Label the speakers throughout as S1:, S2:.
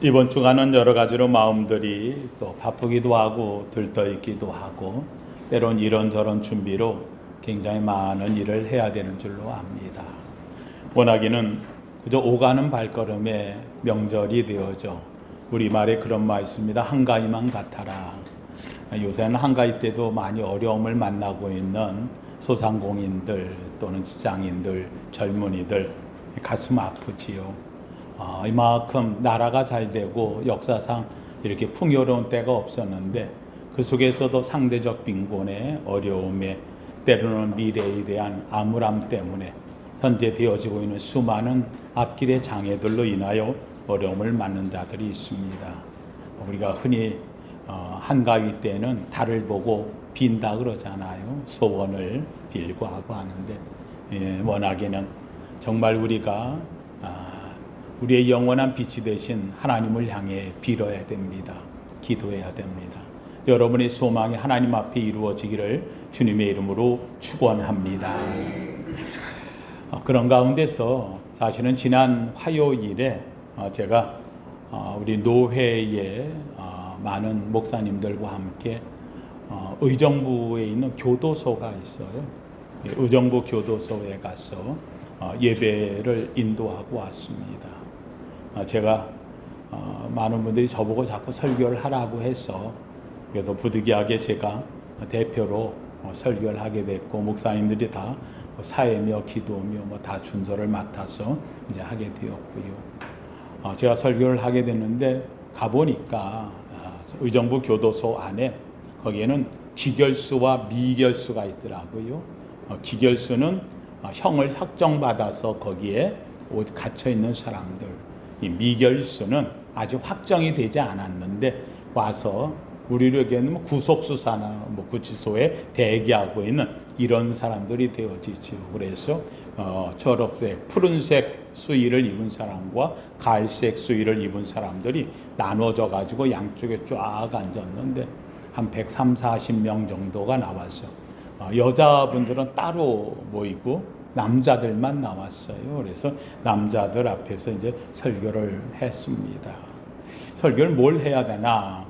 S1: 이번 주간은 여러 가지로 마음들이 또 바쁘기도 하고 들떠있기도 하고 때론 이런저런 준비로 굉장히 많은 일을 해야 되는 줄로 압니다. 원하기는 그저 오가는 발걸음에 명절이 되어져 우리말에 그런 말 있습니다. 한가위만 같아라. 요새는 한가위 때도 많이 어려움을 만나고 있는 소상공인들 또는 직장인들, 젊은이들 가슴 아프지요. 이만큼 나라가 잘 되고 역사상 이렇게 풍요로운 때가 없었는데 그 속에서도 상대적 빈곤에 어려움에 때로는 미래에 대한 암울함 때문에 현재 되어지고 있는 수많은 앞길의 장애들로 인하여 어려움을 맞는 자들이 있습니다. 우리가 흔히 한가위 때는 달을 보고 빈다 그러잖아요. 소원을 빌고 하고 하는데 원하기는 정말 우리가 우리의 영원한 빛이 되신 하나님을 향해 빌어야 됩니다. 기도해야 됩니다. 여러분의 소망이 하나님 앞에 이루어지기를 주님의 이름으로 축원합니다. 그런 가운데서 사실은 지난 화요일에 제가 우리 노회의 많은 목사님들과 함께 의정부에 있는 교도소가 있어요. 의정부 교도소에 가서 예배를 인도하고 왔습니다. 제가 많은 분들이 저보고 자꾸 설교를 하라고 해서 그래도 부득이하게 제가 대표로 설교를 하게 됐고 목사님들이 다 사회며 기도며 다 순서를 맡아서 이제 하게 되었고요. 제가 설교를 하게 됐는데 가보니까 의정부 교도소 안에 거기에는 기결수와 미결수가 있더라고요. 기결수는 형을 확정받아서 거기에 갇혀 있는 사람들, 이 미결수는 아직 확정이 되지 않았는데 와서 우리에게는 구속수사나 구치소에 대기하고 있는 이런 사람들이 되어지죠. 그래서 초록색, 푸른색 수의를 입은 사람과 갈색 수의를 입은 사람들이 나눠져 가지고 양쪽에 쫙 앉았는데 한 130-40명 정도가 나왔어. 여자분들은 따로 모이고 남자들만 나왔어요. 그래서 남자들 앞에서 이제 설교를 했습니다. 설교를 뭘 해야 되나?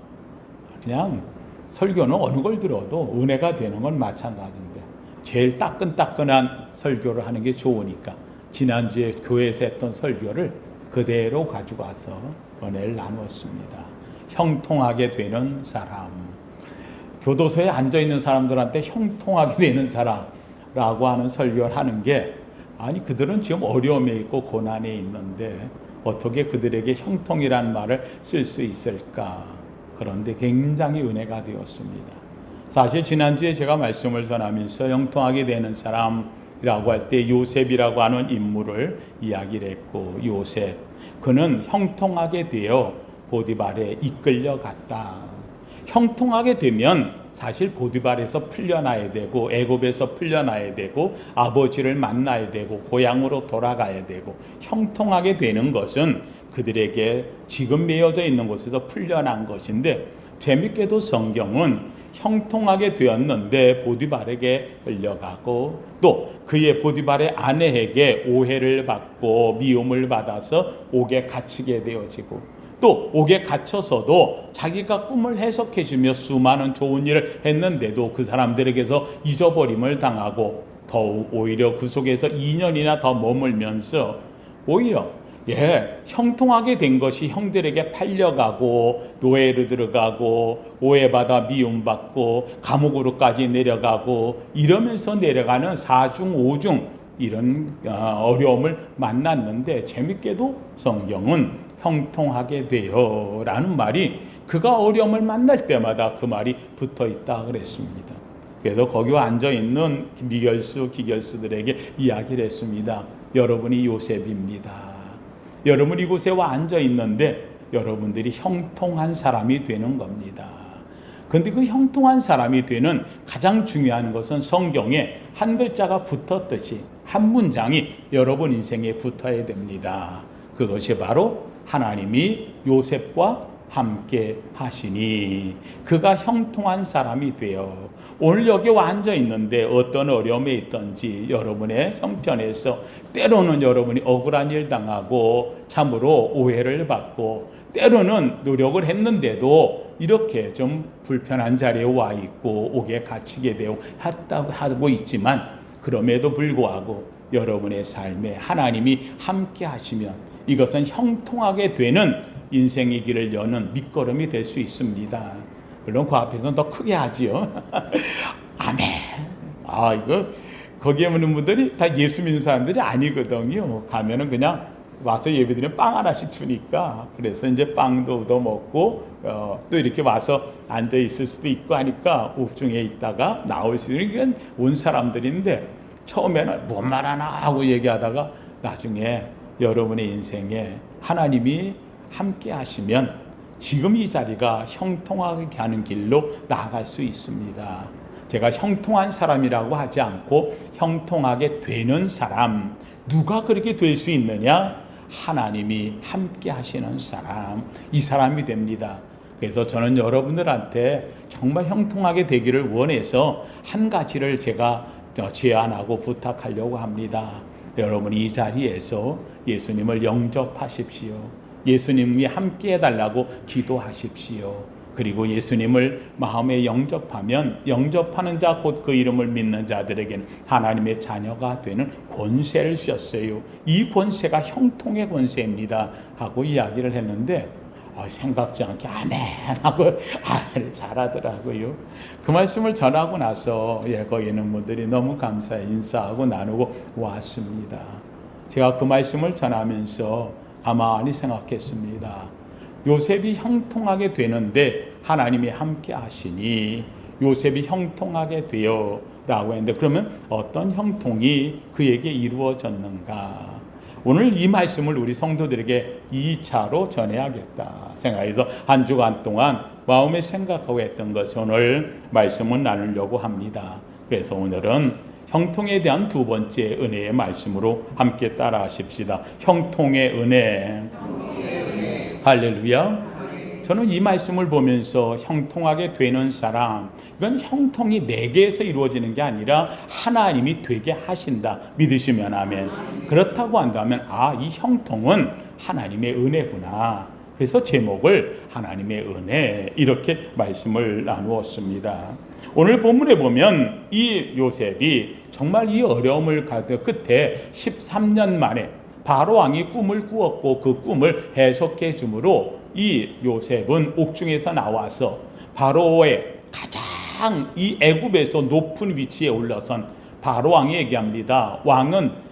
S1: 그냥 설교는 어느 걸 들어도 은혜가 되는 건 마찬가지인데 제일 따끈따끈한 설교를 하는 게 좋으니까 지난주에 교회에서 했던 설교를 그대로 가지고 와서 은혜를 나누었습니다. 형통하게 되는 사람. 교도소에 앉아있는 사람들한테 형통하게 되는 사람라고 하는 설교를 하는 게 아니 그들은 지금 어려움에 있고 고난에 있는데 어떻게 그들에게 형통이라는 말을 쓸 수 있을까. 그런데 굉장히 은혜가 되었습니다. 사실 지난주에 제가 말씀을 전하면서 형통하게 되는 사람이라고 할 때 요셉이라고 하는 인물을 이야기를 했고 요셉 그는 형통하게 되어 보디발에 이끌려갔다. 형통하게 되면 사실 보디발에서 풀려나야 되고 애굽에서 풀려나야 되고 아버지를 만나야 되고 고향으로 돌아가야 되고 형통하게 되는 것은 그들에게 지금 매여져 있는 곳에서 풀려난 것인데 재밌게도 성경은 형통하게 되었는데 보디발에게 끌려가고 또 그의 보디발의 아내에게 오해를 받고 미움을 받아서 옥에 갇히게 되어지고 또 옥에 갇혀서도 자기가 꿈을 해석해주며 수많은 좋은 일을 했는데도 그 사람들에게서 잊어버림을 당하고 더욱 오히려 그 속에서 2년이나 더 머물면서 오히려 형통하게 된 것이 형들에게 팔려가고 노예로 들어가고 오해받아 미움받고 감옥으로까지 내려가고 이러면서 내려가는 4중 5중 이런 어려움을 만났는데 재밌게도 성경은 형통하게 되어 라는 말이 그가 어려움을 만날 때마다 그 말이 붙어 있다 그랬습니다. 그래서 거기 앉아있는 미결수, 기결수들에게 이야기를 했습니다. 여러분이 요셉입니다. 여러분 이곳에 와 앉아있는데 여러분들이 형통한 사람이 되는 겁니다. 그런데 그 형통한 사람이 되는 가장 중요한 것은 성경에 한 글자가 붙었듯이 한 문장이 여러분 인생에 붙어야 됩니다. 그것이 바로 하나님이 요셉과 함께 하시니 그가 형통한 사람이 되어. 오늘 여기 앉아 있는데 어떤 어려움에 있든지 여러분의 형편에서 때로는 여러분이 억울한 일 당하고 참으로 오해를 받고 때로는 노력을 했는데도 이렇게 좀 불편한 자리에 와 있고 옥에 갇히게 되고 하고 있지만 그럼에도 불구하고 여러분의 삶에 하나님이 함께 하시면 이것은 형통하게 되는 인생의 길을 여는 밑거름이 될 수 있습니다. 물론 그 앞에서는 더 크게 하지요. 아멘. 이거 거기에 있는 분들이 다 예수 믿는 사람들이 아니거든요. 가면은 그냥 와서 예배드리면 빵 하나씩 주니까 그래서 이제 빵도 얻어 먹고 또 이렇게 와서 앉아 있을 수도 있고 하니까 옥중에 있다가 나올 수 있는 온 사람들인데 처음에는 뭔 말 하나 하고 얘기하다가 나중에 여러분의 인생에 하나님이 함께 하시면 지금 이 자리가 형통하게 하는 길로 나아갈 수 있습니다. 제가 형통한 사람이라고 하지 않고 형통하게 되는 사람, 누가 그렇게 될 수 있느냐? 하나님이 함께 하시는 사람, 이 사람이 됩니다. 그래서 저는 여러분들한테 정말 형통하게 되기를 원해서 한 가지를 제가 제안하고 부탁하려고 합니다. 여러분이 이 자리에서 예수님을 영접하십시오. 예수님이 함께 해달라고 기도하십시오. 그리고 예수님을 마음에 영접하면 영접하는 자 곧 그 이름을 믿는 자들에게는 하나님의 자녀가 되는 권세를 주셨어요. 이 권세가 형통의 권세입니다 하고 이야기를 했는데 생각지 않게 아멘 하고 아멘을 잘하더라고요. 그 말씀을 전하고 나서 거기 있는 분들이 너무 감사해 인사하고 나누고 왔습니다. 제가 그 말씀을 전하면서 가만히 생각했습니다. 요셉이 형통하게 되는데 하나님이 함께 하시니 요셉이 형통하게 되어 라고 했는데 그러면 어떤 형통이 그에게 이루어졌는가? 오늘 이 말씀을 우리 성도들에게 2차로 전해야겠다 생각해서 한 주간 동안 마음에 생각하고 했던 것을 오늘 말씀을 나누려고 합니다. 그래서 오늘은 형통에 대한 두 번째 은혜의 말씀으로 함께 따라 하십시다. 형통의 은혜. 할렐루야. 저는 이 말씀을 보면서 형통하게 되는 사람, 이건 형통이 내게서 이루어지는 게 아니라 하나님이 되게 하신다. 믿으시면 아멘. 그렇다고 한다면 이 형통은 하나님의 은혜구나. 그래서 제목을 하나님의 은혜 이렇게 말씀을 나누었습니다. 오늘 본문에 보면 이 요셉이 정말 이 어려움을 가득 끝에 13년 만에 바로 왕이 꿈을 꾸었고 그 꿈을 해석해 주므로 이 요셉은 옥중에서 나와서 바로의 가장 이 애굽에서 높은 위치에 올라선 바로 왕이 얘기합니다.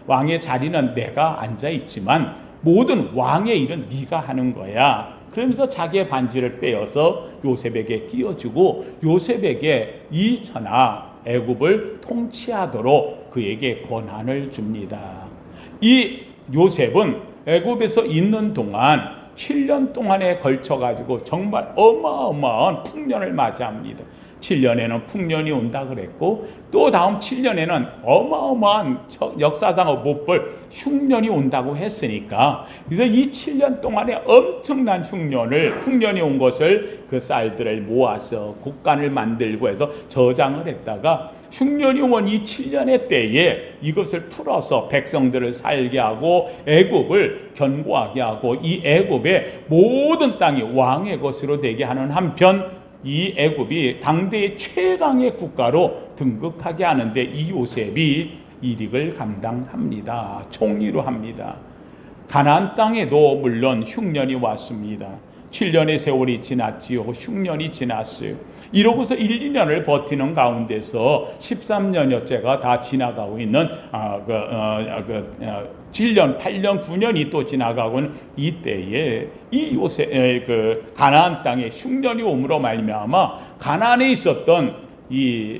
S1: 왕의 자리는 내가 앉아 있지만 모든 왕의 일은 네가 하는 거야. 그러면서 자기의 반지를 빼어서 요셉에게 끼워주고 요셉에게 이 천하 애굽을 통치하도록 그에게 권한을 줍니다. 이 요셉은 애굽에서 있는 동안 7년 동안에 걸쳐가지고 정말 어마어마한 풍년을 맞이합니다. 7년에는 풍년이 온다 그랬고 또 다음 7년에는 어마어마한 역사상 못 볼 흉년이 온다고 했으니까 그래서 이 7년 동안에 엄청난 풍년이 온 것을 그 쌀들을 모아서 곡간을 만들고 해서 저장을 했다가 흉년이 온 이 7년의 때에 이것을 풀어서 백성들을 살게 하고 애굽을 견고하게 하고 이 애굽의 모든 땅이 왕의 것으로 되게 하는 한편 이 애굽이 당대의 최강의 국가로 등극하게 하는데 이 요셉이 이 일을 감당합니다. 총리로 합니다. 가나안 땅에도 물론 흉년이 왔습니다. 7년의 세월이 지났지요. 흉년이 지났어요. 이러고서 1, 2년을 버티는 가운데서 13년여째가 다 지나가고 있는 7년, 8년, 9년이 또 지나가고는 이때에 이 요셉 가나안 땅에 흉년이 옴으로 말미암아 가나안에 있었던 이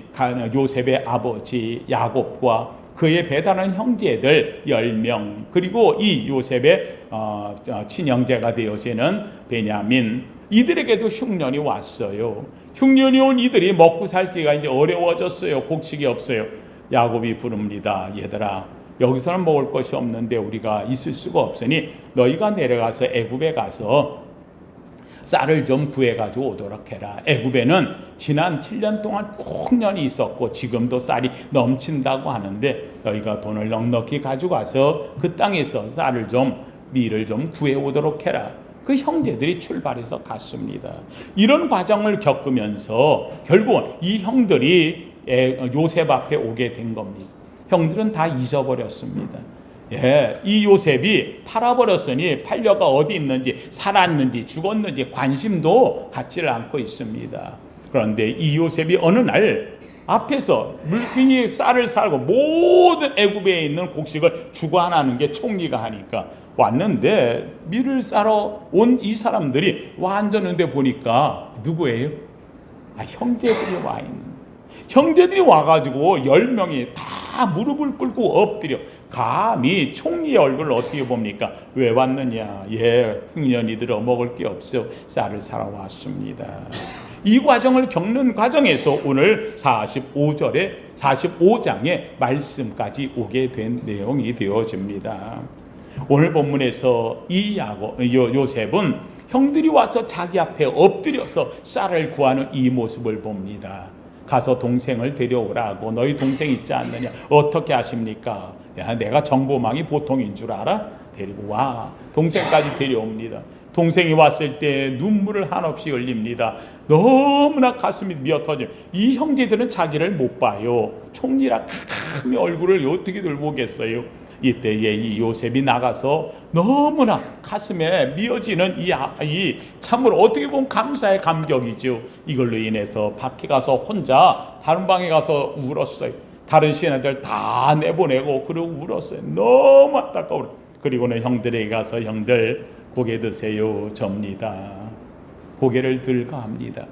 S1: 요셉의 아버지 야곱과 그의 배다른 형제들 10명 그리고 이 요셉의 친형제가 되어지는 베냐민 이들에게도 흉년이 왔어요. 흉년이 온 이들이 먹고 살기가 이제 어려워졌어요. 곡식이 없어요. 야곱이 부릅니다. 얘들아 여기서는 먹을 것이 없는데 우리가 있을 수가 없으니 너희가 내려가서 애굽에 가서 쌀을 좀 구해가지고 오도록 해라. 애굽에는 지난 7년 동안 풍년이 있었고 지금도 쌀이 넘친다고 하는데 너희가 돈을 넉넉히 가지고 와서 그 땅에서 쌀을 좀 밀을 좀 구해오도록 해라. 그 형제들이 출발해서 갔습니다. 이런 과정을 겪으면서 결국은 이 형들이 요셉 앞에 오게 된 겁니다. 형들은 다 잊어버렸습니다. 이 요셉이 팔아버렸으니 팔려가 어디 있는지, 살았는지 죽었는지 관심도 갖지를 않고 있습니다. 그런데 이 요셉이 어느 날 앞에서 물건이 쌀을 사고 모든 애굽에 있는 곡식을 주관하는 게 총리가 하니까 왔는데, 밀을 싸러 온 이 사람들이 와앉았는데 보니까 누구예요? 형제들이 와 있는. 형제들이 와가지고 10명이 다 무릎을 꿇고 엎드려 감히 총리의 얼굴을 어떻게 봅니까? 왜 왔느냐? 흉년이 들어 먹을 게 없어 쌀을 사러 왔습니다. 이 과정을 겪는 과정에서 오늘 45장의 말씀까지 오게 된 내용이 되어집니다. 오늘 본문에서 이 요셉은 형들이 와서 자기 앞에 엎드려서 쌀을 구하는 이 모습을 봅니다. 가서 동생을 데려오라고. 너희 동생 있지 않느냐? 어떻게 하십니까? 내가 정보망이 보통인 줄 알아? 데리고 와. 동생까지 데려옵니다. 동생이 왔을 때 눈물을 한없이 흘립니다. 너무나 가슴이 미어터져. 이 형제들은 자기를 못 봐요. 총리라 감히 얼굴을 어떻게 들보겠어요? 이때에 이 요셉이 나가서 너무나 가슴에 미어지는 이 참으로 어떻게 보면 감사의 감격이죠. 이걸로 인해서 밖에 가서 혼자 다른 방에 가서 울었어요. 다른 신하들 다 내보내고 그러고 울었어요. 너무 안타까워. 그리고는 형들에게 가서 형들 고개 드세요 접니다. 고개를 들고 합니다.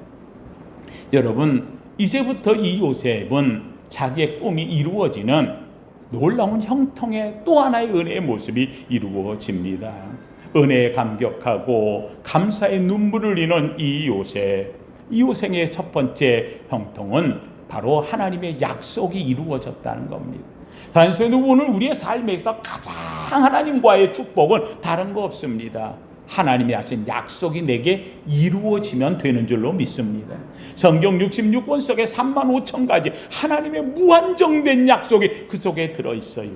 S1: 여러분, 이제부터 이 요셉은 자기의 꿈이 이루어지는 놀라운 형통의 또 하나의 은혜의 모습이 이루어집니다. 은혜에 감격하고 감사의 눈물을 흘리는 이 요셉의 첫 번째 형통은 바로 하나님의 약속이 이루어졌다는 겁니다. 사실 오늘 우리의 삶에서 가장 하나님과의 축복은 다른 거 없습니다. 하나님이 하신 약속이 내게 이루어지면 되는 줄로 믿습니다. 성경 66권 속에 35,000가지 하나님의 무한정된 약속이 그 속에 들어있어요.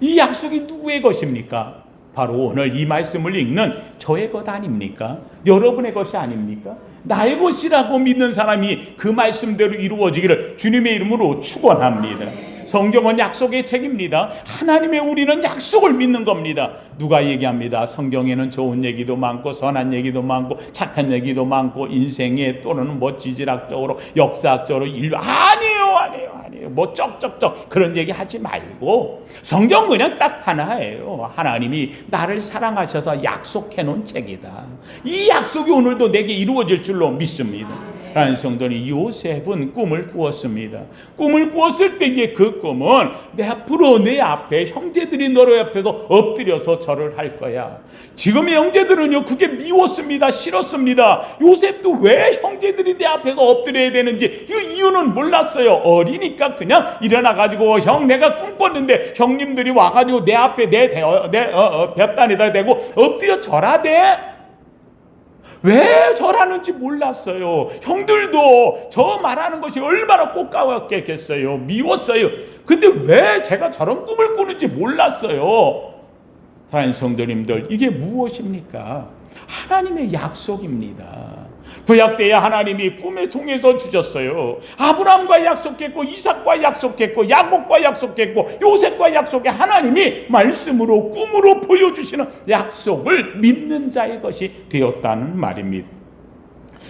S1: 이 약속이 누구의 것입니까? 바로 오늘 이 말씀을 읽는 저의 것 아닙니까? 여러분의 것이 아닙니까? 나의 것이라고 믿는 사람이 그 말씀대로 이루어지기를 주님의 이름으로 축원합니다. 성경은 약속의 책입니다. 하나님의 우리는 약속을 믿는 겁니다. 누가 얘기합니다. 성경에는 좋은 얘기도 많고 선한 얘기도 많고 착한 얘기도 많고 인생에 또는 지질학적으로 역사학적으로 아니에요. 쩍쩍쩍 그런 얘기 하지 말고 성경 그냥 딱 하나예요. 하나님이 나를 사랑하셔서 약속해 놓은 책이다. 이 약속이 오늘도 내게 이루어질 줄로 믿습니다. 라는 성도님, 요셉은 꿈을 꾸었습니다. 꿈을 꾸었을 때의 그 꿈은 내 앞으로 내 앞에 형제들이 너로 옆에서 엎드려서 절을 할 거야. 지금의 형제들은요 그게 미웠습니다. 싫었습니다. 요셉도 왜 형제들이 내 앞에서 엎드려야 되는지 그 이유는 몰랐어요. 어리니까 그냥 일어나가지고 형 내가 꿈 꿨는데 형님들이 와가지고 내 앞에 내 볕단에다 대고 엎드려 절하대. 왜 절하는지 몰랐어요. 형들도 저 말하는 것이 얼마나 꽃가웠겠어요. 미웠어요. 근데 왜 제가 저런 꿈을 꾸는지 몰랐어요. 사랑하는 성도님들, 이게 무엇입니까? 하나님의 약속입니다. 구약 때에 하나님이 꿈에 통해서 주셨어요. 아브라함과 약속했고 이삭과 약속했고 야곱과 약속했고 요셉과 약속해 하나님이 말씀으로 꿈으로 보여주시는 약속을 믿는 자의 것이 되었다는 말입니다.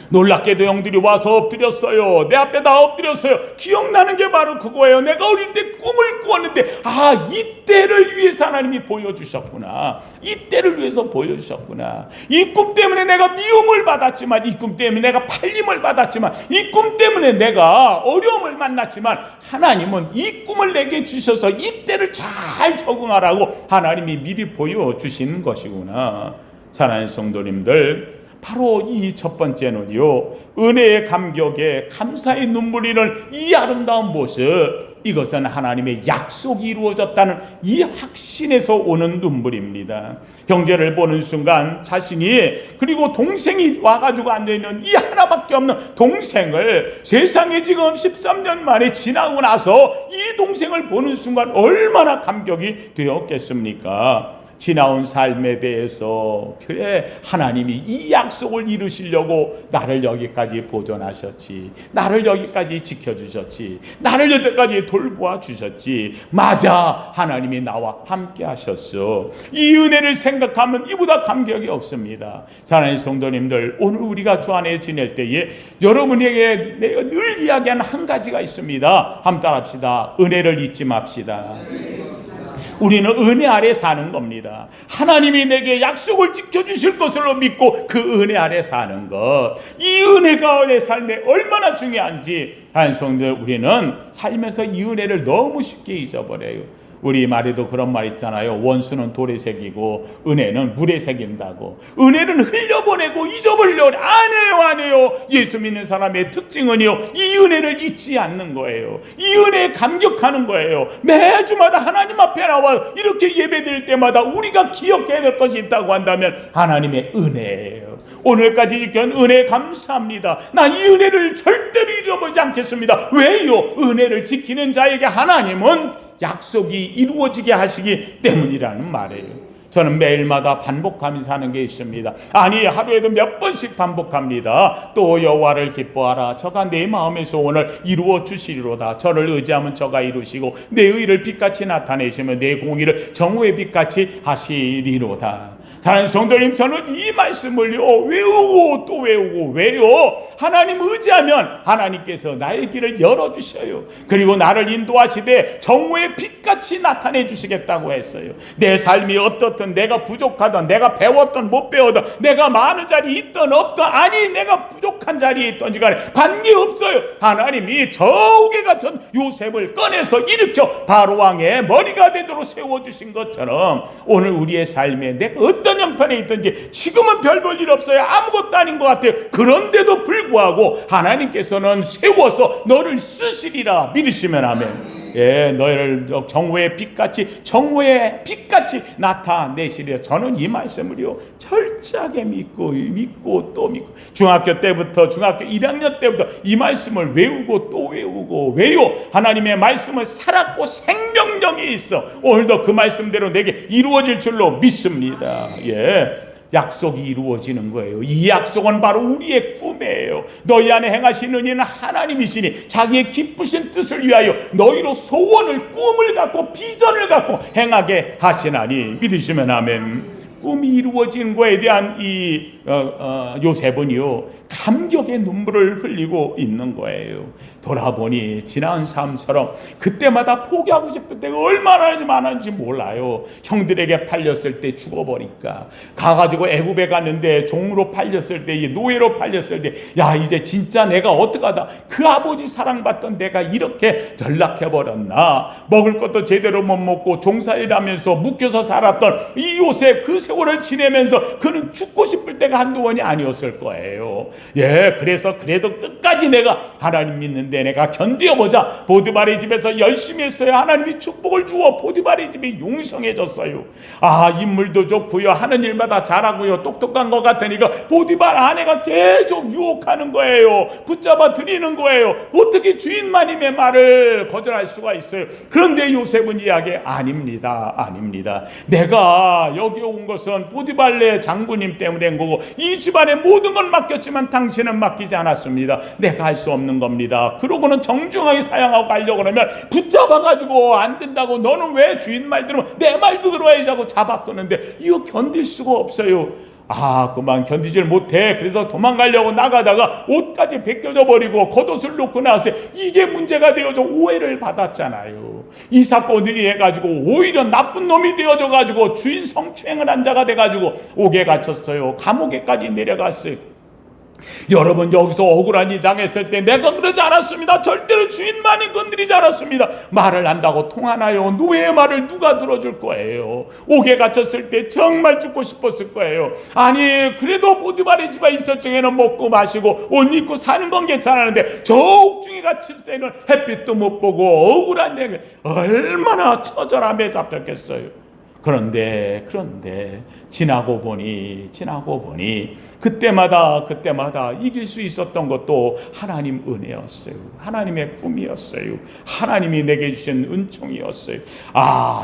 S1: 놀랍게도 형들이 와서 엎드렸어요. 내 앞에 다 엎드렸어요. 기억나는 게 바로 그거예요. 내가 어릴 때 꿈을 꾸었는데 이때를 위해서 하나님이 보여주셨구나. 이때를 위해서 보여주셨구나. 이 꿈 때문에 내가 미움을 받았지만, 이 꿈 때문에 내가 팔림을 받았지만, 이 꿈 때문에 내가 어려움을 만났지만 하나님은 이 꿈을 내게 주셔서 이때를 잘 적응하라고 하나님이 미리 보여주시는 것이구나. 사랑하는 성도님들, 바로 이 첫 번째는요, 은혜의 감격에 감사의 눈물이 흐르는 이 아름다운 모습, 이것은 하나님의 약속이 이루어졌다는 이 확신에서 오는 눈물입니다. 형제를 보는 순간 자신이, 그리고 동생이 와가지고 앉아있는 이 하나밖에 없는 동생을, 세상에 지금 13년 만에 지나고 나서 이 동생을 보는 순간 얼마나 감격이 되었겠습니까? 지나온 삶에 대해서, 그래, 하나님이 이 약속을 이루시려고 나를 여기까지 보존하셨지, 나를 여기까지 지켜주셨지, 나를 여기까지 돌보아 주셨지, 맞아, 하나님이 나와 함께 하셨어. 이 은혜를 생각하면 이보다 감격이 없습니다. 사랑하는 성도님들, 오늘 우리가 주 안에 지낼 때에 여러분에게 내가 늘 이야기하는 한 가지가 있습니다. 함께 따라합시다. 은혜를 잊지 맙시다. 우리는 은혜 아래 사는 겁니다. 하나님이 내게 약속을 지켜주실 것으로 믿고 그 은혜 아래 사는 것, 이 은혜가 내 삶에 얼마나 중요한지, 하나님 성도들, 우리는 살면서 이 은혜를 너무 쉽게 잊어버려요. 우리 말에도 그런 말 있잖아요. 원수는 돌에 새기고 은혜는 물에 새긴다고. 은혜는 흘려보내고 잊어버리려고 그래. 안 해요. 예수 믿는 사람의 특징은요, 이 은혜를 잊지 않는 거예요. 이 은혜에 감격하는 거예요. 매주마다 하나님 앞에 나와 이렇게 예배드릴 때마다 우리가 기억해야 될 것이 있다고 한다면 하나님의 은혜예요. 오늘까지 지킨 은혜 감사합니다. 나 이 은혜를 절대로 잊어버리지 않겠습니다. 왜요? 은혜를 지키는 자에게 하나님은 약속이 이루어지게 하시기 때문이라는 말이에요. 저는 매일마다 반복하면서 사는 게 있습니다. 아니, 하루에도 몇 번씩 반복합니다. 또 여호와를 기뻐하라. 저가 내 마음의 소원을 이루어 주시리로다. 저를 의지하면 저가 이루시고 내 의를 빛같이 나타내시며 내 공의를 정오의 빛같이 하시리로다. 사랑하는 성도님, 저는 이 말씀을요 외우고 또 외우고, 왜요? 하나님 의지하면 하나님께서 나의 길을 열어주셔요. 그리고 나를 인도하시되 정오의 빛같이 나타내 주시겠다고 했어요. 내 삶이 어떻든, 내가 부족하든, 내가 배웠든 못 배웠든, 내가 많은 자리에 있든 없든, 아니 내가 부족한 자리에 있든지 간에 관계없어요. 하나님이 저우개 같은 요셉을 꺼내서 일으켜 바로왕의 머리가 되도록 세워주신 것처럼 오늘 우리의 삶에 내가 어떤 형편에 있든지, 지금은 별 볼 일 없어요. 아무것도 아닌 것 같아요. 그런데도 불구하고 하나님께서는 세워서 너를 쓰시리라 믿으시면 아멘. 예, 너희를 정오의 빛같이, 정오의 빛같이 나타내시리라. 저는 이 말씀을요 철저하게 믿고 또 믿고, 중학교 1학년 때부터 이 말씀을 외우고 또 외우고. 왜요? 하나님의 말씀은 살았고 생명력이 있어. 오늘도 그 말씀대로 내게 이루어질 줄로 믿습니다. 예, 약속이 이루어지는 거예요. 이 약속은 바로 우리의 꿈이에요. 너희 안에 행하시는 이는 하나님이시니 자기의 기쁘신 뜻을 위하여 너희로 소원을, 꿈을 갖고 비전을 갖고 행하게 하시나니 믿으시면 아멘. 꿈이 이루어지는 거에 대한 이 요셉은요 감격의 눈물을 흘리고 있는 거예요. 돌아보니 지난 삶처럼 그때마다 포기하고 싶을 때가 얼마나 많은지 몰라요. 형들에게 팔렸을 때 죽어버리니까, 가가지고 애굽에 갔는데 종으로 팔렸을 때, 노예로 팔렸을 때, 야 이제 진짜 내가 어떡하다, 그 아버지 사랑받던 내가 이렇게 전락해버렸나. 먹을 것도 제대로 못 먹고 종살이라면서 묶여서 살았던 이 요셉, 그 세월을 지내면서 그는 죽고 싶을 때가 한두 번이 아니었을 거예요. 예, 그래서 그래도 끝까지 내가 하나님 믿는데 내가 견뎌보자. 보디발의 집에서 열심히 했어요. 하나님이 축복을 주어 보디발의 집이 용성해졌어요. 아, 인물도 좋고요, 하는 일마다 잘하고요, 똑똑한 것 같으니까 보디발 아내가 계속 유혹하는 거예요. 붙잡아 드리는 거예요. 어떻게 주인마님의 말을 거절할 수가 있어요? 그런데 요셉은 이야기, 아닙니다. 내가 여기 온 것은 보디발의 장군님 때문에 된 거고, 이 집안의 모든 건 맡겼지만 당신은 맡기지 않았습니다. 내가 할 수 없는 겁니다. 그러고는 정중하게 사양하고 가려고 그러면 붙잡아가지고 안 된다고, 너는 왜 주인 말 들으면 내 말도 들어야지 하고 잡아 끄는데 이거 견딜 수가 없어요. 아, 그만 견디질 못해. 그래서 도망가려고 나가다가 옷까지 벗겨져 버리고 겉옷을 놓고 나왔어요. 이게 문제가 되어서 오해를 받았잖아요. 이 사건들이 해가지고 오히려 나쁜 놈이 되어져 가지고 주인 성추행을 한 자가 돼가지고 옥에 갇혔어요. 감옥에까지 내려갔어요. 여러분, 여기서 억울한 일 당했을 때 내가 그러지 않았습니다. 절대로 주인만이 건드리지 않았습니다. 말을 한다고 통하나요? 노예의 말을 누가 들어줄 거예요? 옥에 갇혔을 때 정말 죽고 싶었을 거예요. 아니, 그래도 보디발의 집에 있을 적에는 먹고 마시고 옷 입고 사는 건 괜찮았는데 저 옥중에 갇힐 때는 햇빛도 못 보고 억울한 얘기, 얼마나 처절함에 잡혔겠어요. 그런데 지나고 보니 그때마다 이길 수 있었던 것도 하나님 은혜였어요. 하나님의 꿈이었어요. 하나님이 내게 주신 은총이었어요.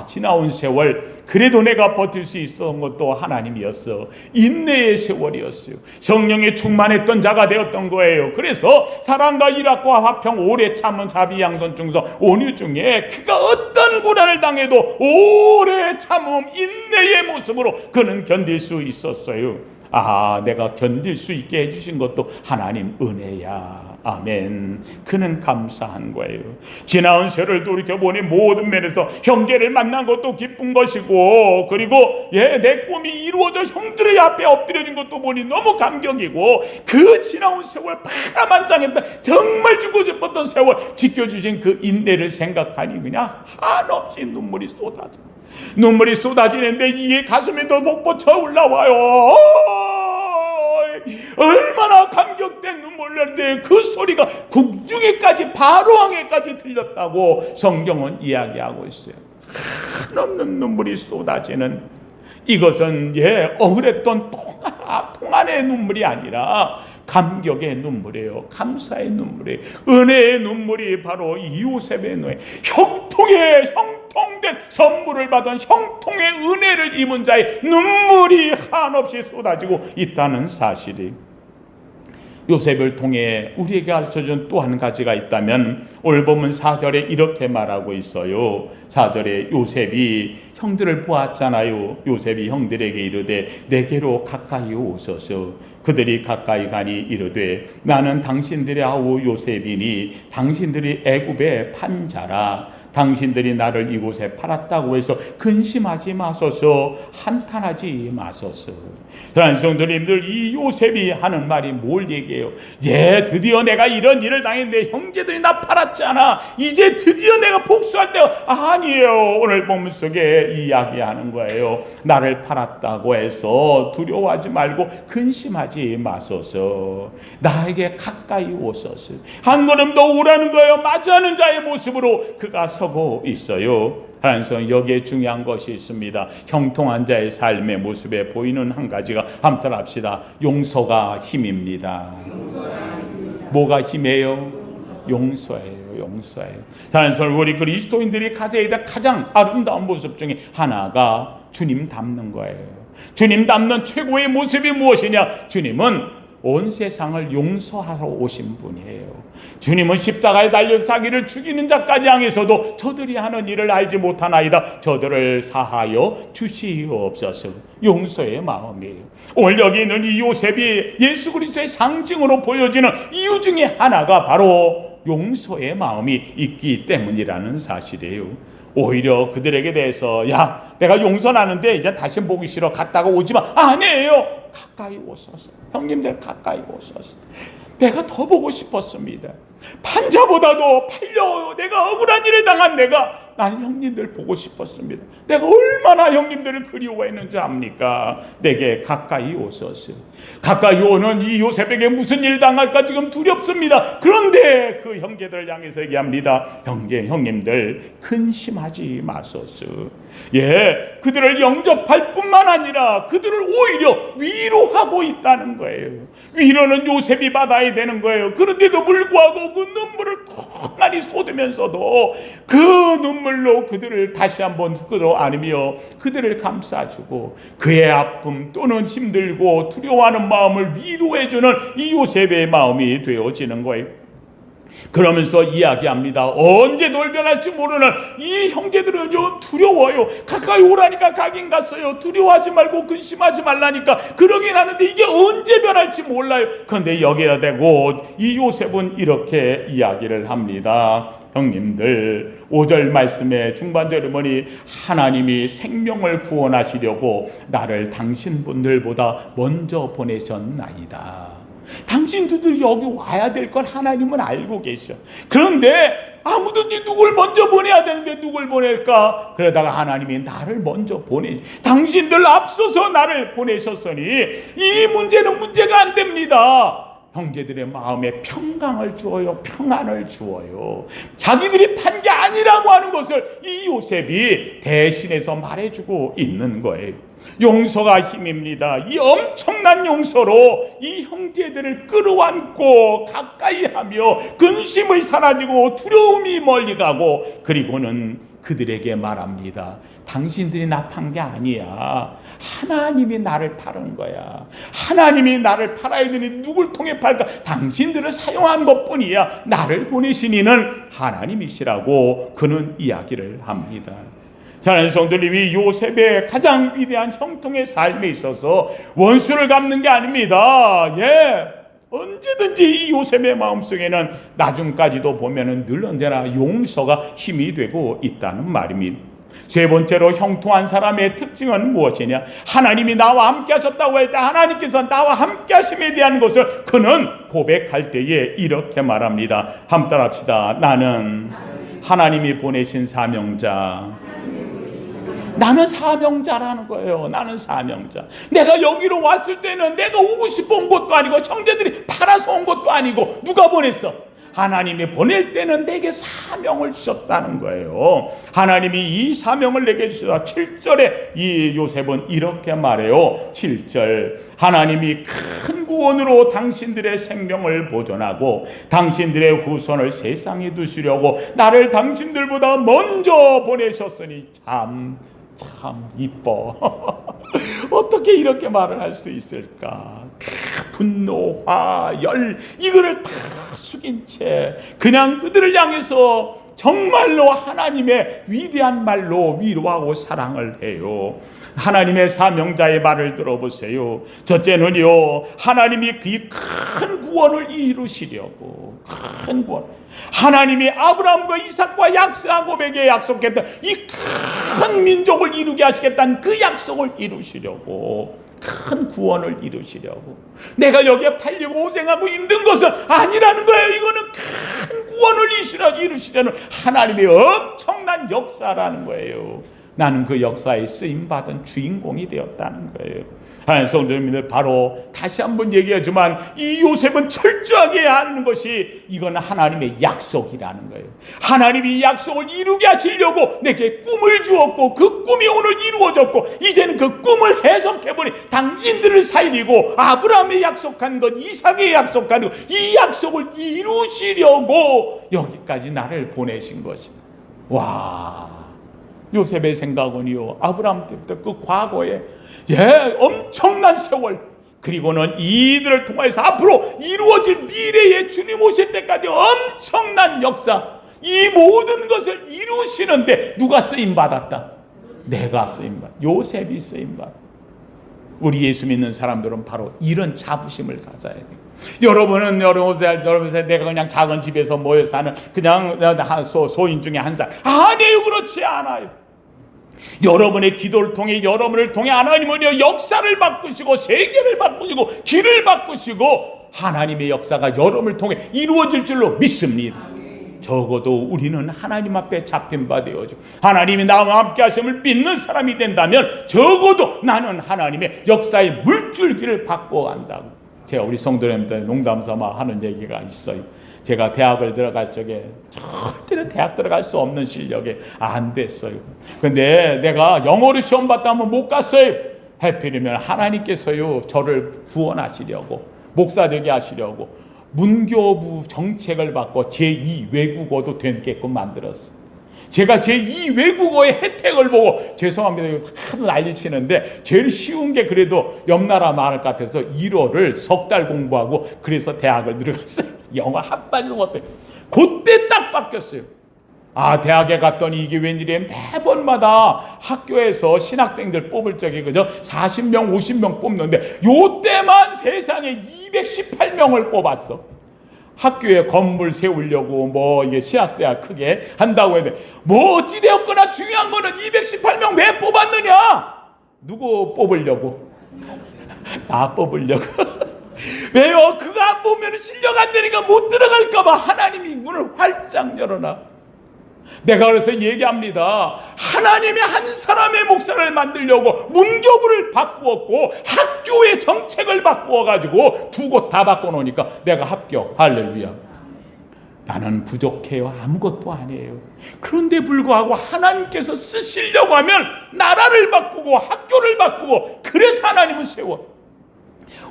S1: 지나온 세월, 그래도 내가 버틸 수 있었던 것도 하나님이었어. 인내의 세월이었어요. 성령에 충만했던 자가 되었던 거예요. 그래서 사랑과 일학과 화평 오래 참은 자비 양선 충성 온유 중에 그가 어떤 고난을 당해도 오래 참음 인내의 모습으로 그는 견딜 수 있었어요. 내가 견딜 수 있게 해주신 것도 하나님 은혜야. 아멘. 그는 감사한 거예요. 지나온 세월을 돌이켜보니 모든 면에서 형제를 만난 것도 기쁜 것이고, 그리고 내 꿈이 이루어져 형들의 앞에 엎드려진 것도 보니 너무 감격이고, 그 지나온 세월 파란만장했던 정말 죽고 싶었던 세월 지켜주신 그 인내를 생각하니 그냥 한없이 눈물이 쏟아지는데 이게 가슴에 더 복부쳐 올라와요. 얼마나 감격된 눈물인데 그 소리가 국중에까지 바로항에까지 들렸다고 성경은 이야기하고 있어요. 한없는 눈물이 쏟아지는, 이것은 억울했던 통안의 눈물이 아니라 감격의 눈물이에요. 감사의 눈물이에요. 은혜의 눈물이 바로 이 요셉의 눈에 형통된 선물을 받은 형통의 은혜를 입은 자의 눈물이 한없이 쏟아지고 있다는 사실이, 요셉을 통해 우리에게 가르쳐준 또 한 가지가 있다면 오늘 보면 4절에 이렇게 말하고 있어요. 4절에 요셉이 형들을 보았잖아요. 요셉이 형들에게 이르되 내게로 가까이 오소서. 그들이 가까이 가니 이르되 나는 당신들의 아우 요셉이니 당신들이 애굽의 판자라. 당신들이 나를 이곳에 팔았다고 해서 근심하지 마소서, 한탄하지 마소서. 사랑하는 성도님들, 이 요셉이 하는 말이 뭘 얘기해요? 드디어 내가 이런 일을 당했는데 형제들이 나 팔았잖아. 이제 드디어 내가 복수할 때가 아니에요. 오늘 본문 속에 이야기하는 거예요. 나를 팔았다고 해서 두려워하지 말고 근심하지 마소서. 나에게 가까이 오소서. 한 걸음 더 오라는 거예요. 맞이하는 자의 모습으로 그가 서고 있어요. 하나님, 여기에 중요한 것이 있습니다. 형통한 자의 삶의 모습에 보이는 한 가지가 함께 합시다. 용서가 힘입니다. 뭐가 힘이에요? 용서예요. 하나님, 우리 그리스도인들이 가장 아름다운 모습 중에 하나가 주님 닮는 거예요. 주님 닮는 최고의 모습이 무엇이냐? 주님은 온 세상을 용서하러 오신 분이에요. 주님은 십자가에 달려 자기를 죽이는 자까지 향해서도 저들이 하는 일을 알지 못하나이다. 저들을 사하여 주시옵소서. 용서의 마음이에요. 오늘 여기 있는 이 요셉이 예수 그리스도의 상징으로 보여지는 이유 중에 하나가 바로 용서의 마음이 있기 때문이라는 사실이에요. 오히려 그들에게 대해서 내가 용서하는데 이제 다시 보기 싫어, 갔다가 오지마. 아니에요. 가까이 오소서. 형님들 가까이 오소서. 내가 더 보고 싶었습니다. 판자보다도 내가 억울한 일을 당한 나는 형님들 보고 싶었습니다. 내가 얼마나 형님들을 그리워했는지 압니까? 내게 가까이 오소서. 가까이 오는 이 요셉에게 무슨 일 당할까 지금 두렵습니다. 그런데 그 형제들 향해서 얘기합니다. 형님들 근심하지 마소서. 그들을 영접할 뿐만 아니라 그들을 오히려 위로하고 있다는 거예요. 위로는 요셉이 받아야 되는 거예요. 그런데도 불구하고 그 눈물을 많이 쏟으면서도 그 눈물로 그들을 다시 한번 끌어안으며 그들을 감싸주고 그의 아픔 또는 힘들고 두려워하는 마음을 위로해주는 이 요셉의 마음이 되어지는 거예요. 그러면서 이야기합니다. 언제 돌변할지 모르는 이 형제들은 좀 두려워요. 가까이 오라니까 가긴 갔어요. 두려워하지 말고 근심하지 말라니까 그러긴 하는데 이게 언제 변할지 몰라요. 그런데 여기에 대고 이 요셉은 이렇게 이야기를 합니다. 형님들, 5절 말씀의 중반절에 보니 하나님이 생명을 구원하시려고 나를 당신분들보다 먼저 보내셨나이다. 당신들이 여기 와야 될 걸 하나님은 알고 계셔. 그런데 아무든지 누굴 먼저 보내야 되는데 누굴 보낼까? 그러다가 하나님이 나를 먼저 당신들 앞서서 나를 보내셨으니 이 문제는 문제가 안 됩니다. 형제들의 마음에 평강을 주어요. 평안을 주어요. 자기들이 판 게 아니라고 하는 것을 이 요셉이 대신해서 말해주고 있는 거예요. 용서가 힘입니다. 이 엄청난 용서로 이 형제들을 끌어안고 가까이 하며 근심이 사라지고 두려움이 멀리 가고, 그리고는 그들에게 말합니다. 당신들이 나 판 게 아니야. 하나님이 나를 파는 거야. 하나님이 나를 팔아야 되니 누굴 통해 팔까? 당신들을 사용한 것뿐이야. 나를 보내신 이는 하나님이시라고 그는 이야기를 합니다. 사랑하는 성도님이 요셉의 가장 위대한 형통의 삶에 있어서 원수를 갚는 게 아닙니다. 언제든지 이 요셉의 마음속에는 나중까지도 보면은 늘 언제나 용서가 힘이 되고 있다는 말입니다. 세 번째로 형통한 사람의 특징은 무엇이냐? 하나님이 나와 함께 하셨다고 할 때 하나님께서 나와 함께 하심에 대한 것을 그는 고백할 때에 이렇게 말합니다. 함께 따라합시다. 나는 하나님이 보내신 사명자. 나는 사명자라는 거예요. 나는 사명자. 내가 여기로 왔을 때는 내가 오고 싶어 온 것도 아니고 형제들이 팔아서 온 것도 아니고 누가 보냈어? 하나님이 보낼 때는 내게 사명을 주셨다는 거예요. 하나님이 이 사명을 내게 주셨다. 7절에 이 요셉은 이렇게 말해요. 7절 하나님이 큰 구원으로 당신들의 생명을 보존하고 당신들의 후손을 세상에 두시려고 나를 당신들보다 먼저 보내셨으니 참 이뻐. 어떻게 이렇게 말을 할 수 있을까? 분노, 화, 열 이거를 다 숙인 채 그냥 그들을 향해서 정말로 하나님의 위대한 말로 위로하고 사랑을 해요. 하나님의 사명자의 말을 들어보세요. 첫째는요, 하나님이 그 큰 구원을 이루시려고, 큰 구원. 하나님이 아브라함과 이삭과 야곱에게 약속했던 이 큰 민족을 이루게 하시겠다는 그 약속을 이루시려고, 큰 구원을 이루시려고. 내가 여기에 팔리고 고생하고 힘든 것은 아니라는 거예요. 이거는 큰 구원을 이루시려는 하나님의 엄청난 역사라는 거예요. 나는 그 역사에 쓰임받은 주인공이 되었다는 거예요. 하나님 성도님들, 바로 다시 한번 얘기하지만 이 요셉은 철저하게 아는 것이 이건 하나님의 약속이라는 거예요. 하나님이 약속을 이루게 하시려고 내게 꿈을 주었고 그 꿈이 오늘 이루어졌고 이제는 그 꿈을 해석해보니 당신들을 살리고 아브라함의 약속한 것, 이삭의 약속한 것, 이 약속을 이루시려고 여기까지 나를 보내신 것이다. 와, 요셉의 생각은요, 아브라함 때부터 그 과거에 엄청난 세월, 그리고는 이들을 통해서 앞으로 이루어질 미래의 주님 오실 때까지 엄청난 역사, 이 모든 것을 이루시는데 누가 쓰임받았다? 내가 쓰임받았다. 요셉이 쓰임받았다. 우리 예수 믿는 사람들은 바로 이런 자부심을 가져야 돼요. 여러분은 내가 그냥 작은 집에서 모여 사는 그냥 소인 중에 한 사람. 아니에요. 그렇지 않아요. 여러분의 기도를 통해, 여러분을 통해 하나님은 역사를 바꾸시고 세계를 바꾸시고 길을 바꾸시고 하나님의 역사가 여러분을 통해 이루어질 줄로 믿습니다. 적어도 우리는 하나님 앞에 잡힌 바 되어져 하나님이 나와 함께 하심을 믿는 사람이 된다면 적어도 나는 하나님의 역사의 물줄기를 바꿔간다고. 제가 우리 성도님들 농담 삼아 하는 얘기가 있어요. 제가 대학을 들어갈 적에 절대로 대학 들어갈 수 없는 실력에 안 됐어요. 근데 내가 영어로 시험 봤다 하면 못 갔어요. 하필이면 하나님께서요 저를 구원하시려고, 목사 되게 하시려고 문교부 정책을 바꿔 제2 외국어도 되게끔 만들었어요. 제가 제2 외국어의 혜택을 보고, 죄송합니다, 이거 하도 난리치는데 제일 쉬운 게 그래도 옆나라 말할 것 같아서 1어를 석 달 공부하고 그래서 대학을 들어갔어요. 영어 한마디도 못해. 그때 딱 바뀌었어요. 아, 대학에 갔더니 이게 웬일이에요. 매번마다 학교에서 신학생들 뽑을 적에 그죠 40명 50명 뽑는데 요때만 세상에 218명을 뽑았어. 학교에 건물 세우려고 뭐 이게 신학대학 크게 한다고 했는데 뭐 어찌되었거나 중요한 거는 218명 왜 뽑았느냐? 누구 뽑으려고? 나 뽑으려고. 왜요? 그거 안 보면 실력 안 되니까 못 들어갈까봐 하나님이 문을 활짝 열어놔. 내가 그래서 얘기합니다. 하나님이 한 사람의 목사를 만들려고 문교부를 바꾸었고 학교의 정책을 바꾸어가지고 두 곳 다 바꿔놓으니까 내가 합격. 할렐루야. 나는 부족해요. 아무것도 아니에요. 그런데 불구하고 하나님께서 쓰시려고 하면 나라를 바꾸고 학교를 바꾸고, 그래서 하나님은 세워.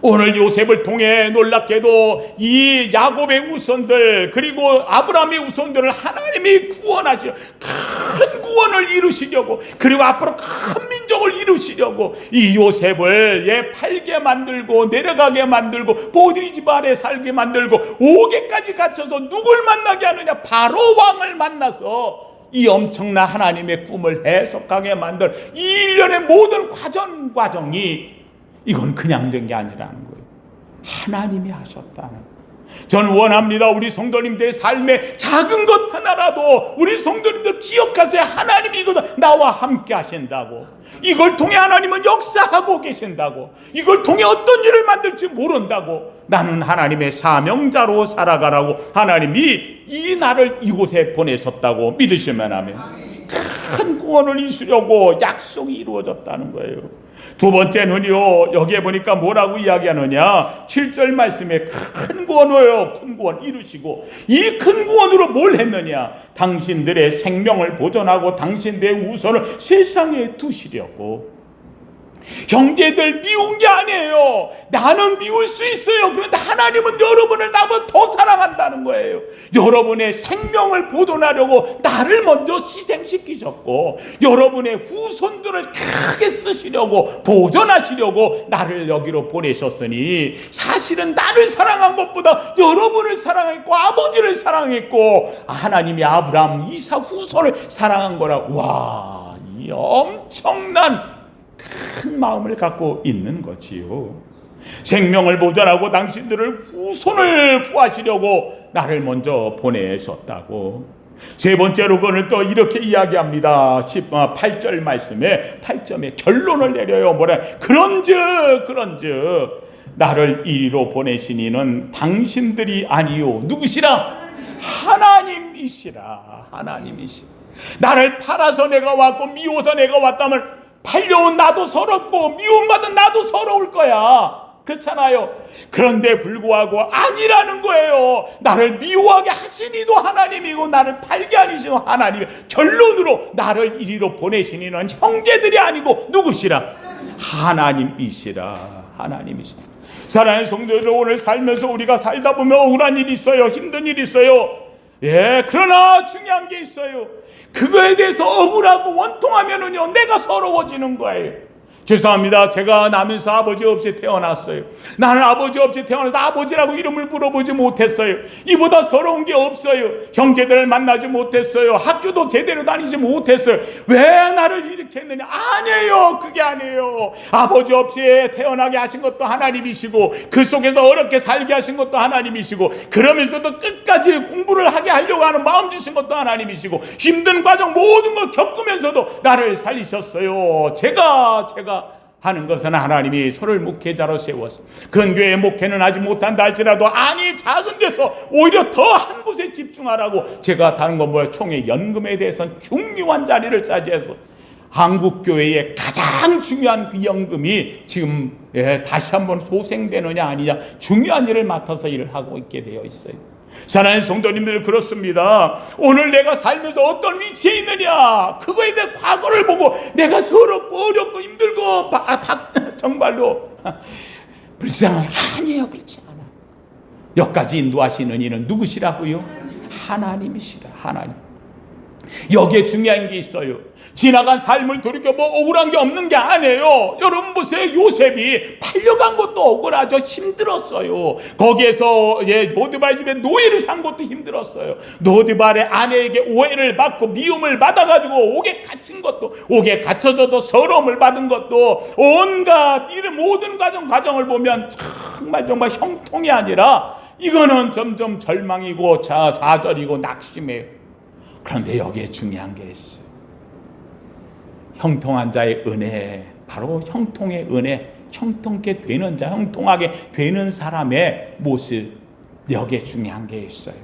S1: 오늘 요셉을 통해 놀랍게도 이 야곱의 후손들, 그리고 아브라함의 후손들을 하나님이 구원하시려, 큰 구원을 이루시려고, 그리고 앞으로 큰 민족을 이루시려고 이 요셉을 팔게 만들고 내려가게 만들고 보디리 집 아래 살게 만들고 옥에까지 갇혀서 누굴 만나게 하느냐? 바로 왕을 만나서 이 엄청난 하나님의 꿈을 해석하게 만들 이 일련의 모든 과정이, 이건 그냥 된 게 아니라는 거예요. 하나님이 하셨다는 거예요. 저는 원합니다. 우리 성도님들의 삶에 작은 것 하나라도 우리 성도님들 기억하세요. 하나님이 이거 나와 함께 하신다고. 이걸 통해 하나님은 역사하고 계신다고. 이걸 통해 어떤 일을 만들지 모른다고. 나는 하나님의 사명자로 살아가라고 하나님이 이 나를 이곳에 보내셨다고 믿으시면 하면 큰 구원을 이루려고 약속이 이루어졌다는 거예요. 두 번째는요, 여기에 보니까 뭐라고 이야기하느냐? 7절 말씀에 큰 구원을, 큰 구원 이루시고, 이 큰 구원으로 뭘 했느냐? 당신들의 생명을 보존하고 당신들의 우선을 세상에 두시려고. 형제들 미운 게 아니에요. 나는 미울 수 있어요. 그런데 하나님은 여러분을 나보다 더 사랑한다는 거예요. 여러분의 생명을 보존하려고 나를 먼저 희생시키셨고, 여러분의 후손들을 크게 쓰시려고, 보존하시려고 나를 여기로 보내셨으니, 사실은 나를 사랑한 것보다 여러분을 사랑했고 아버지를 사랑했고 하나님이 아브라함, 이삭 후손을 사랑한 거라. 와, 이 엄청난 큰 마음을 갖고 있는 거지요. 생명을 보존하고 당신들을 후손을 구하시려고 나를 먼저 보내셨다고. 세 번째로 그는 또 이렇게 이야기합니다. 8절 말씀에 8점에 결론을 내려요. 뭐래? 그런즉 나를 이리로 보내신 이는 당신들이 아니요 누구시라? 하나님이시라. 하나님이시라. 나를 팔아서 내가 왔고 미워서 내가 왔다면 팔려온 나도 서럽고 미움받은 나도 서러울 거야. 그렇잖아요. 그런데 불구하고 아니라는 거예요. 나를 미워하게 하신 이도 하나님이고 나를 팔게 하시는 하나님이, 결론으로 나를 이리로 보내신 이는 형제들이 아니고 누구시라? 하나님이시라. 하나님이시라. 사랑하는 성도들, 오늘 살면서 우리가 살다 보면 억울한 일이 있어요. 힘든 일이 있어요. 그러나 중요한 게 있어요. 그거에 대해서 억울하고 원통하면은요, 내가 서러워지는 거예요. 죄송합니다. 제가 나면서 아버지 없이 태어났어요. 나는 아버지 없이 태어나서 아버지라고 이름을 물어보지 못했어요. 이보다 서러운 게 없어요. 형제들을 만나지 못했어요. 학교도 제대로 다니지 못했어요. 왜 나를 이렇게 했느냐? 아니에요. 그게 아니에요. 아버지 없이 태어나게 하신 것도 하나님이시고, 그 속에서 어렵게 살게 하신 것도 하나님이시고, 그러면서도 끝까지 공부를 하게 하려고 하는 마음 주신 것도 하나님이시고, 힘든 과정 모든 걸 겪으면서도 나를 살리셨어요. 제가 하는 것은 하나님이 저를 목회자로 세워서, 근교의 목회는 하지 못한다 할지라도 아니 작은 데서 오히려 더 한 곳에 집중하라고, 제가 다른 건 뭐야, 총회 연금에 대해서는 중요한 자리를 차지해서 한국교회의 가장 중요한 그 연금이 지금 다시 한번 소생되느냐 아니냐, 중요한 일을 맡아서 일을 하고 있게 되어 있어요. 사랑하는 성도님들, 그렇습니다. 오늘 내가 살면서 어떤 위치에 있느냐, 그거에 대한 과거를 보고 내가 서럽고 어렵고 힘들고 정말로 불쌍한, 아니에요. 그렇지 않아. 여기까지 인도하시는 이는 누구시라고요? 하나님이시라. 하나님. 여기에 중요한 게 있어요. 지나간 삶을 돌이켜 억울한 게 없는 게 아니에요. 여러분 보세요. 요셉이 팔려간 것도 억울하죠. 힘들었어요. 거기에서 노드발 집에 노예를 산 것도 힘들었어요. 노드발의 아내에게 오해를 받고 미움을 받아가지고 옥에 갇힌 것도, 옥에 갇혀져도 서러움을 받은 것도, 온갖 이런 모든 과정을 보면 정말 형통이 아니라 이거는 점점 절망이고 좌절이고 낙심이에요. 그런데 여기에 중요한 게 있어요. 형통한 자의 은혜, 바로 형통의 은혜, 형통케 되는 자, 형통하게 되는 사람의 모습, 여기에 중요한 게 있어요.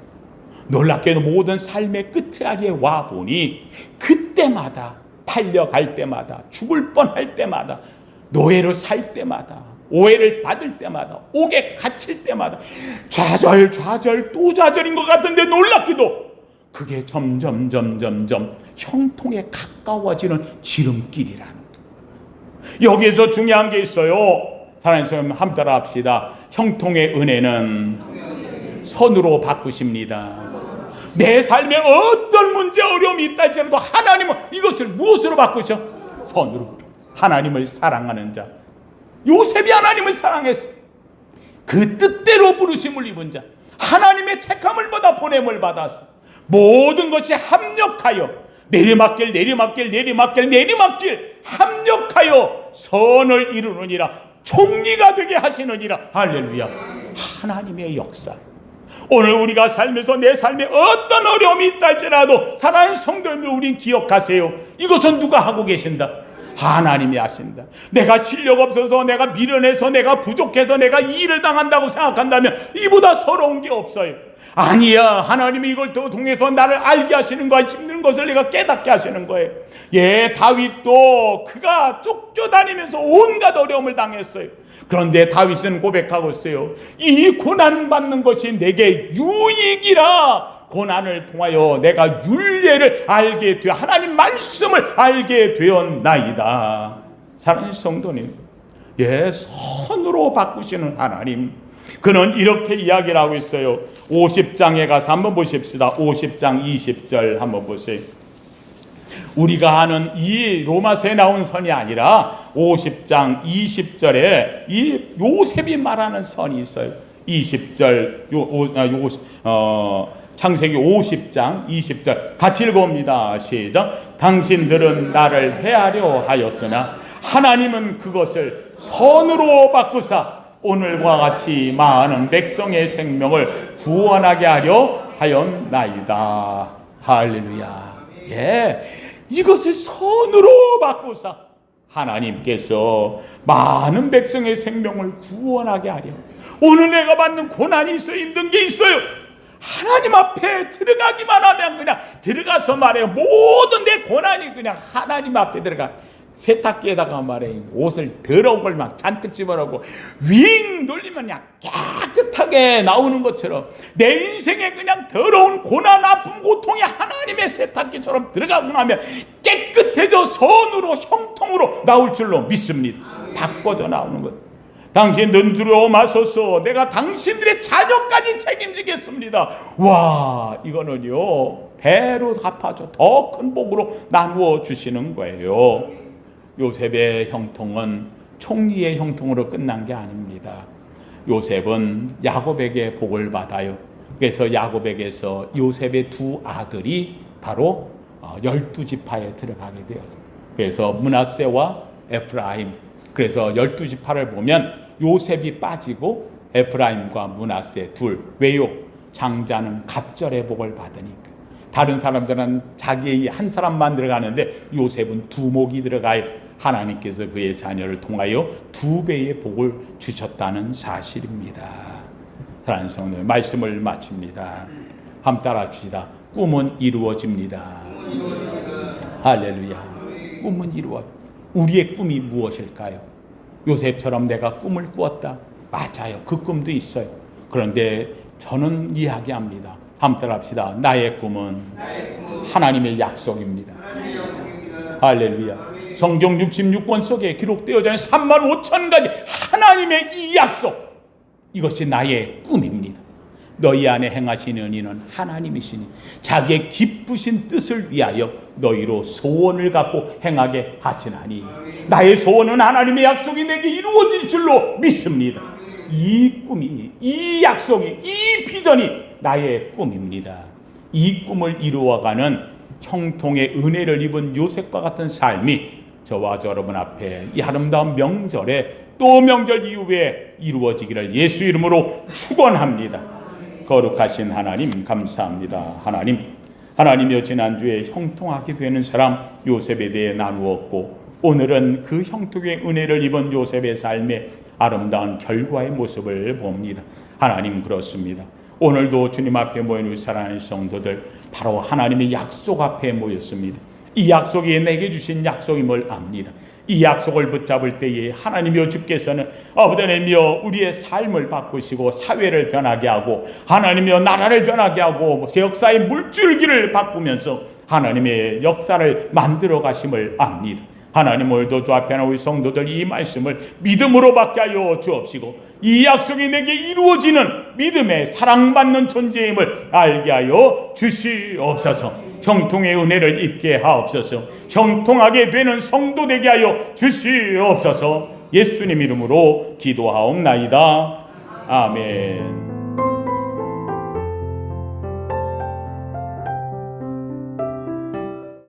S1: 놀랍게도 모든 삶의 끝자리에 와보니 그때마다 팔려갈 때마다, 죽을 뻔할 때마다, 노예로 살 때마다, 오해를 받을 때마다, 옥에 갇힐 때마다 좌절 또 좌절인 것 같은데 놀랍게도 그게 점점 형통에 가까워지는 지름길이라는 거예요. 여기에서 중요한 게 있어요. 사랑하는 성도님, 함께 따라 합시다. 형통의 은혜는 선으로 바꾸십니다. 내 삶에 어떤 문제 어려움이 있다 할지라도 하나님은 이것을 무엇으로 바꾸셔? 선으로. 하나님을 사랑하는 자. 요셉이 하나님을 사랑했어. 그 뜻대로 부르심을 입은 자, 하나님의 택함을 받아 보냄을 받았어. 모든 것이 합력하여 내리막길 합력하여 선을 이루느니라, 총리가 되게 하시느니라. 할렐루야. 하나님의 역사. 오늘 우리가 살면서 내 삶에 어떤 어려움이 있다 할지라도 사랑하는 성도님들, 우린 기억하세요. 이것은 누가 하고 계신다? 하나님이 하신다. 내가 실력 없어서, 내가 미련해서, 내가 부족해서 내가 이 일을 당한다고 생각한다면 이보다 서러운 게 없어요. 아니야, 하나님이 이걸 통해서 나를 알게 하시는 거야. 힘든 것을 내가 깨닫게 하시는 거예요. 예, 다윗도 그가 쫓겨다니면서 온갖 어려움을 당했어요. 그런데 다윗은 고백하고 있어요. 이 고난 받는 것이 내게 유익이라. 고난을 통하여 내가 율례를 알게 되어 하나님 말씀을 알게 되었나이다. 사랑하는 성도님, 예, 선으로 바꾸시는 하나님, 그는 이렇게 이야기를 하고 있어요. 50장에 가서 한번 보십시다. 50장 20절 한번 보세요. 우리가 아는 이 로마서에 나온 선이 아니라 50장 20절에 이 요셉이 말하는 선이 있어요. 20절 창세기 50장 20절 같이 읽어봅니다. 시작. 당신들은 나를 해하려 하였으나 하나님은 그것을 선으로 바꾸사 오늘과 같이 많은 백성의 생명을 구원하게 하려 하였나이다. 할렐루야. 예, 이것을 선으로 바꾸사 하나님께서 많은 백성의 생명을 구원하게 하려. 오늘 내가 받는 고난이 있어요. 힘든 게 있어요. 하나님 앞에 들어가기만 하면 그냥 들어가서 말해요. 모든 내 고난이 그냥 하나님 앞에 들어가. 세탁기에다가 말해 옷을 더러운 걸 막 잔뜩 집어넣고 윙 돌리면 그냥 깨끗하게 나오는 것처럼 내 인생에 그냥 더러운 고난, 아픔, 고통이 하나님의 세탁기처럼 들어가고 나면 깨끗해져 선으로 형통으로 나올 줄로 믿습니다. 바꿔져 나오는 것. 당신들 들어오마소서, 내가 당신들의 자녀까지 책임지겠습니다. 와, 이거는요 배로 갚아줘 더 큰 복으로 나누어 주시는 거예요. 요셉의 형통은 총리의 형통으로 끝난 게 아닙니다. 요셉은 야곱에게 복을 받아요. 그래서 야곱에게서 요셉의 두 아들이 바로 12지파에 들어가게 돼요. 그래서 므낫세와 에프라임. 그래서 12지파를 보면 요셉이 빠지고 에프라임과 므낫세 둘. 왜요? 장자는 갑절의 복을 받으니까. 다른 사람들은 자기 한 사람만 들어가는데 요셉은 두 목이 들어가요. 하나님께서 그의 자녀를 통하여 2배의 복을 주셨다는 사실입니다. 사랑하는 성도들, 말씀을 마칩니다. 함께 따라합시다. 꿈은 이루어집니다. 할렐루야. 꿈은 이루어. 우리의 꿈이 무엇일까요? 요셉처럼 내가 꿈을 꾸었다. 맞아요. 그 꿈도 있어요. 그런데 저는 이야기합니다. 함께 따라합시다. 나의 꿈은 하나님의 약속입니다. 할렐루야. 성경 66권 속에 기록되어져 있는 35,000가지 하나님의 이 약속, 이것이 나의 꿈입니다. 너희 안에 행하시는 이는 하나님이시니 자기의 기쁘신 뜻을 위하여 너희로 소원을 갖고 행하게 하시나니 나의 소원은 하나님의 약속이 내게 이루어질 줄로 믿습니다. 이 꿈이, 이 약속이, 이 비전이 나의 꿈입니다. 이 꿈을 이루어가는 형통의 은혜를 입은 요셉과 같은 삶이 저와 여러분 앞에 이 아름다운 명절에 또 명절 이후에 이루어지기를 예수 이름으로 축원합니다. 거룩하신 하나님 감사합니다. 하나님이여, 지난주에 형통하게 되는 사람 요셉에 대해 나누었고 오늘은 그 형통의 은혜를 입은 요셉의 삶의 아름다운 결과의 모습을 봅니다. 하나님 그렇습니다. 오늘도 주님 앞에 모인 우리 사랑하는 성도들 바로 하나님의 약속 앞에 모였습니다. 이 약속이 내게 주신 약속임을 압니다. 이 약속을 붙잡을 때에 하나님이여 주께서는 아버지 하나님이여 우리의 삶을 바꾸시고 사회를 변하게 하고 하나님이여 나라를 변하게 하고 역사의 물줄기를 바꾸면서 하나님의 역사를 만들어 가심을 압니다. 하나님 오늘도 주 앞에 하는 우리 성도들 이 말씀을 믿음으로 받게 하여 주옵시고 이 약속이 내게 이루어지는 믿음의 사랑받는 존재임을 알게 하여 주시옵소서. 형통의 은혜를 입게 하옵소서. 형통하게 되는 성도 되게 하여 주시옵소서. 예수님 이름으로 기도하옵나이다. 아멘.